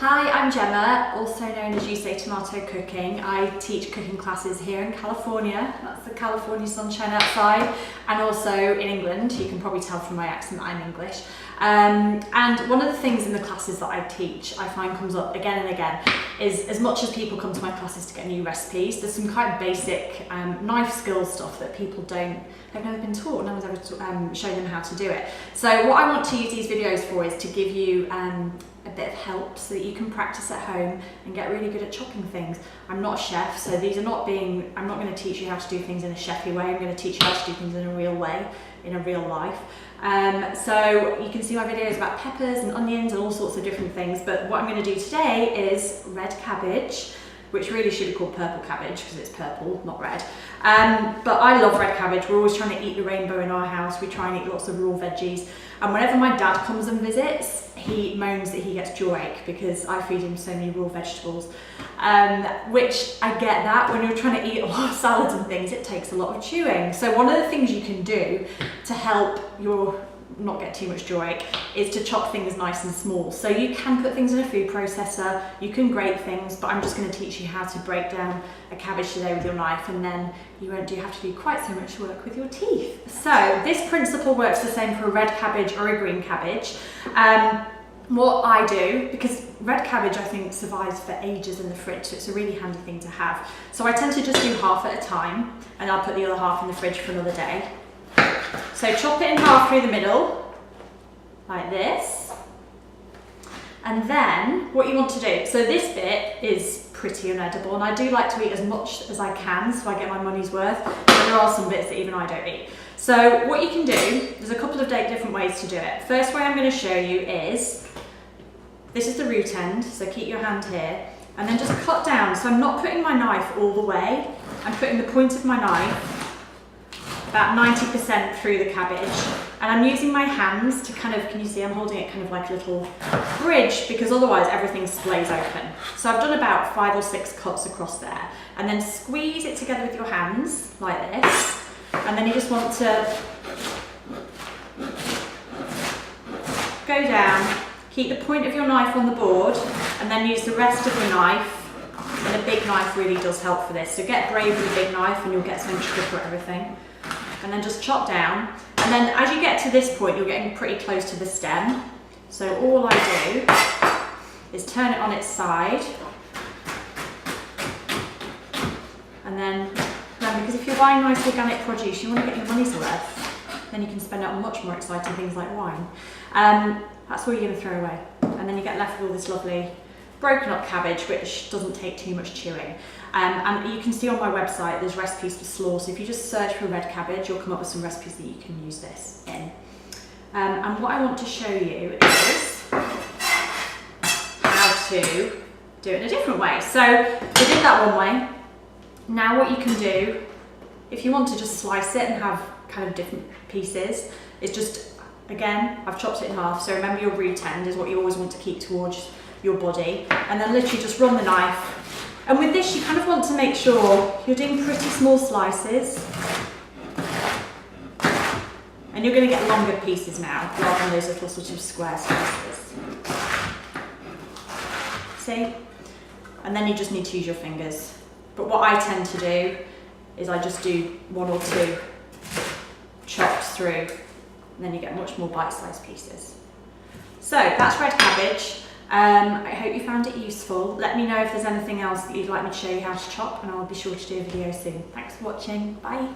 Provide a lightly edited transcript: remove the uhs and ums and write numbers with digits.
Hi, I'm Gemma, also known as You Say Tomato Cooking. I teach cooking classes here in California. That's the California sunshine outside, and also in England. You can probably tell from my accent that I'm English. And one of the things in the classes that I teach, I find comes up again and again, is as much as people come to my classes to get new recipes, there's some quite basic knife skill stuff that people have never been taught. No one's ever shown them how to do it. So what I want to use these videos for is to give you a bit of help so that you can practice at home and get really good at chopping things. I'm not a chef, so I'm not going to teach you how to do things in a chefy way. I'm going to teach you how to do things in a real way, in a real life. So you can see my videos about peppers and onions and all sorts of different things, but what I'm going to do today is red cabbage, which really should be called purple cabbage because it's purple, not red. But I love red cabbage. We're always trying to eat the rainbow in our house. We try and eat lots of raw veggies. And whenever my dad comes and visits, he moans that he gets jawache because I feed him so many raw vegetables. Which I get that. When you're trying to eat a lot of salads and things, it takes a lot of chewing. So one of the things you can do to help your not get too much jawache is to chop things nice and small. So you can put things in a food processor, you can grate things, but I'm just going to teach you how to break down a cabbage today with your knife, and then you won't have to do quite so much work with your teeth. So this principle works the same for a red cabbage or a green cabbage. What I do, because red cabbage I think survives for ages in the fridge, so it's a really handy thing to have. So I tend to just do half at a time, and I'll put the other half in the fridge for another day. So chop it in half through the middle, like this. And then what you want to do, so this bit is pretty unedible, and I do like to eat as much as I can so I get my money's worth, but there are some bits that even I don't eat. So what you can do, there's a couple of different ways to do it. First way I'm going to show you is, this is the root end, so keep your hand here, and then just cut down. So I'm not putting my knife all the way, I'm putting the point of my knife about 90% through the cabbage, and I'm using my hands to kind of, can you see I'm holding it kind of like a little bridge, because otherwise everything splays open. So I've done about 5 or 6 cuts across there, and then squeeze it together with your hands like this, and then you just want to go down, keep the point of your knife on the board, and then use the rest of your knife. And a big knife really does help for this, so get brave with a big knife and you'll get so much quicker at everything. And then just chop down, and then as you get to this point you're getting pretty close to the stem, so all I do is turn it on its side, and then remember, because if you're buying nice organic produce you want to get your money's worth, then you can spend it on much more exciting things like wine. That's all you're going to throw away, and then you get left with all this lovely broken up cabbage which doesn't take too much chewing. And you can see on my website there's recipes for slaw, so if you just search for red cabbage you'll come up with some recipes that you can use this in. And what I want to show you is how to do it in a different way. So we did that one way. Now what you can do, if you want to just slice it and have kind of different pieces, is just, again, I've chopped it in half, so remember your root end is what you always want to keep towards your body, and then literally just run the knife. And with this you kind of want to make sure you're doing pretty small slices, and you're going to get longer pieces now rather than those little sort of square slices. See? And then you just need to use your fingers. But what I tend to do is I just do 1 or 2 chops through, and then you get much more bite-sized pieces. So that's red cabbage. I hope you found it useful. Let me know if there's anything else that you'd like me to show you how to chop, and I'll be sure to do a video soon. Thanks for watching. Bye.